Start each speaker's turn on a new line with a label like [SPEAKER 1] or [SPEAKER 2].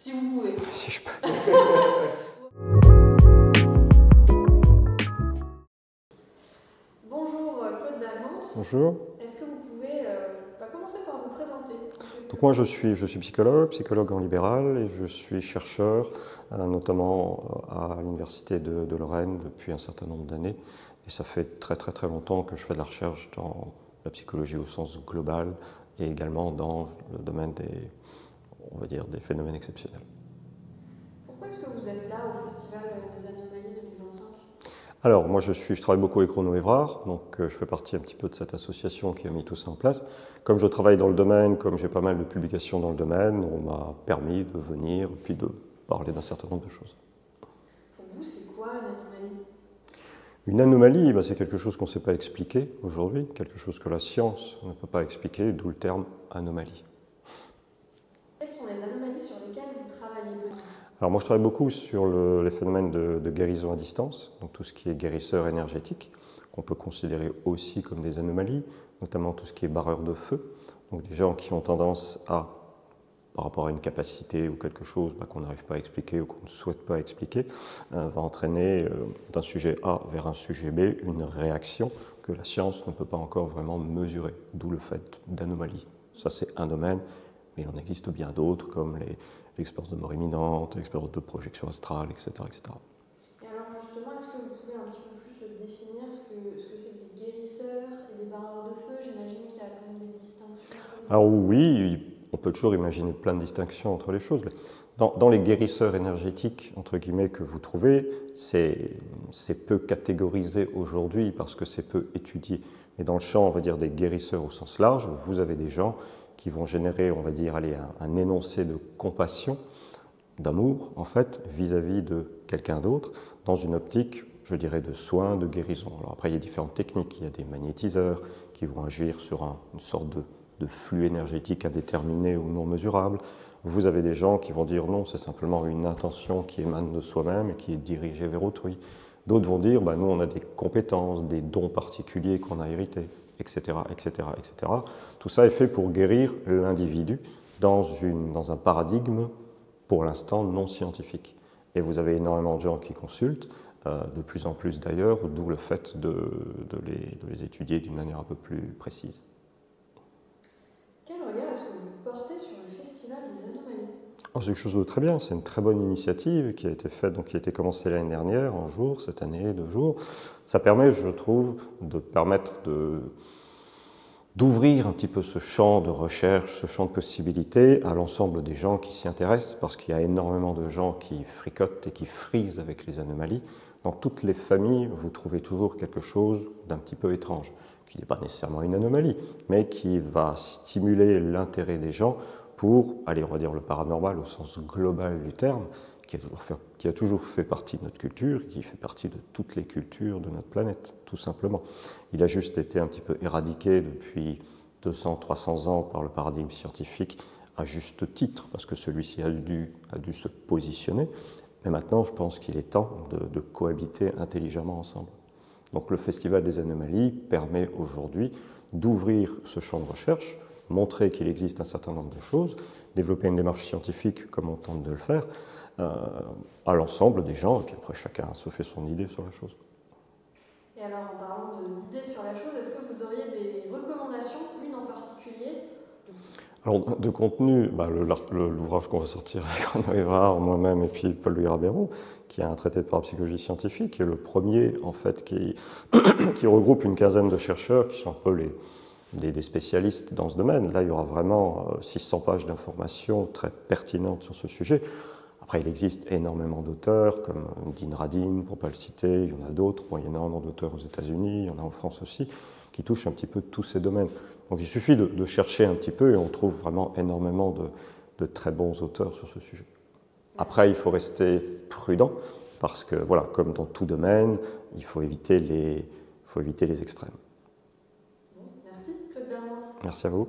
[SPEAKER 1] Si vous pouvez.
[SPEAKER 2] Si je peux.
[SPEAKER 1] Bonjour Claude Dalmance.
[SPEAKER 2] Bonjour.
[SPEAKER 1] Est-ce que vous pouvez commencer par vous présenter?
[SPEAKER 2] Donc moi je suis psychologue en libéral et je suis chercheur notamment à l'université de Lorraine depuis un certain nombre d'années. Et ça fait très longtemps que je fais de la recherche dans la psychologie au sens global et également dans le domaine des phénomènes exceptionnels.
[SPEAKER 1] Pourquoi est-ce que vous êtes là au Festival des Anomalies 2025?
[SPEAKER 2] Alors, moi, je travaille beaucoup avec Renaud Évrard, donc je fais partie un petit peu de cette association qui a mis tout ça en place. Comme je travaille dans le domaine, comme j'ai pas mal de publications dans le domaine, on m'a permis de venir et puis de parler d'un certain nombre de choses.
[SPEAKER 1] Pour vous, c'est quoi une anomalie?
[SPEAKER 2] Une anomalie, c'est quelque chose qu'on ne sait pas expliquer aujourd'hui, quelque chose que la science ne peut pas expliquer, d'où le terme anomalie.
[SPEAKER 1] Quelles sont les anomalies sur lesquelles vous travaillez?
[SPEAKER 2] Alors moi je travaille beaucoup sur les phénomènes de guérison à distance, donc tout ce qui est guérisseur énergétique, qu'on peut considérer aussi comme des anomalies, notamment tout ce qui est barreur de feu, donc des gens qui ont tendance à, par rapport à une capacité ou quelque chose qu'on n'arrive pas à expliquer ou qu'on ne souhaite pas expliquer, va entraîner d'un sujet A vers un sujet B une réaction que la science ne peut pas encore vraiment mesurer, d'où le fait d'anomalie. Ça c'est un domaine, mais il en existe bien d'autres comme l'expérience de mort imminente, l'expérience de projection astrale, etc., etc.
[SPEAKER 1] Et alors justement, est-ce que vous pouvez un petit peu plus définir ce que c'est que des guérisseurs et des barreurs de feu? J'imagine qu'il y a quand même des distinctions.
[SPEAKER 2] Alors oui, on peut toujours imaginer plein de distinctions entre les choses. Dans les guérisseurs énergétiques, entre guillemets, que vous trouvez, c'est peu catégorisé aujourd'hui parce que c'est peu étudié. Mais dans le champ, on va dire, des guérisseurs au sens large, vous avez des gens qui vont générer, on va dire, un énoncé de compassion, d'amour, en fait, vis-à-vis de quelqu'un d'autre, dans une optique, je dirais, de soins, de guérison. Alors après, il y a différentes techniques. Il y a des magnétiseurs qui vont agir sur une sorte de flux énergétique indéterminé ou non mesurable. Vous avez des gens qui vont dire non, c'est simplement une intention qui émane de soi-même et qui est dirigée vers autrui. D'autres vont dire, nous, on a des compétences, des dons particuliers qu'on a hérités, etc., etc., etc. Tout ça est fait pour guérir l'individu dans un paradigme, pour l'instant, non scientifique. Et vous avez énormément de gens qui consultent, de plus en plus d'ailleurs, d'où le fait de les étudier d'une manière un peu plus précise.
[SPEAKER 1] Quel regard est-ce que vous portez sur le Festival des Anomalies?
[SPEAKER 2] C'est quelque chose de très bien, c'est une très bonne initiative qui a été faite, donc qui a été commencée l'année dernière, un jour, cette année, 2 jours. Ça permet, je trouve, d'ouvrir un petit peu ce champ de recherche, ce champ de possibilités à l'ensemble des gens qui s'y intéressent, parce qu'il y a énormément de gens qui fricotent et qui frisent avec les anomalies. Dans toutes les familles, vous trouvez toujours quelque chose d'un petit peu étrange, qui n'est pas nécessairement une anomalie, mais qui va stimuler l'intérêt des gens pour, on va dire le paranormal au sens global du terme, qui a toujours fait partie de notre culture, qui fait partie de toutes les cultures de notre planète, tout simplement. Il a juste été un petit peu éradiqué depuis 200-300 ans par le paradigme scientifique, à juste titre, parce que celui-ci a dû se positionner. Mais maintenant, je pense qu'il est temps de cohabiter intelligemment ensemble. Donc le Festival des Anomalies permet aujourd'hui d'ouvrir ce champ de recherche, montrer qu'il existe un certain nombre de choses, développer une démarche scientifique comme on tente de le faire, à l'ensemble des gens, et puis après chacun se fait son idée sur la chose.
[SPEAKER 1] Et alors en parlant d'idées sur la chose, est-ce que vous auriez des recommandations, une en particulier?
[SPEAKER 2] Alors de contenu, l'ouvrage qu'on va sortir avec Renaud Évrard, moi-même et puis Paul-Louis Rabeyron, qui a un traité de parapsychologie scientifique, qui est le premier en fait qui regroupe une quinzaine de chercheurs qui sont un peu des spécialistes dans ce domaine. Là, il y aura vraiment 600 pages d'informations très pertinentes sur ce sujet. Après, il existe énormément d'auteurs, comme Dean Radin, pour ne pas le citer, il y en a d'autres. Il y a énormément d'auteurs aux États-Unis, il y en a en France aussi, qui touchent un petit peu tous ces domaines. Donc il suffit de chercher un petit peu et on trouve vraiment énormément de très bons auteurs sur ce sujet. Après, il faut rester prudent, parce que, voilà, comme dans tout domaine, il faut éviter les extrêmes.
[SPEAKER 1] Merci, Claude Dalmance.
[SPEAKER 2] Merci à vous.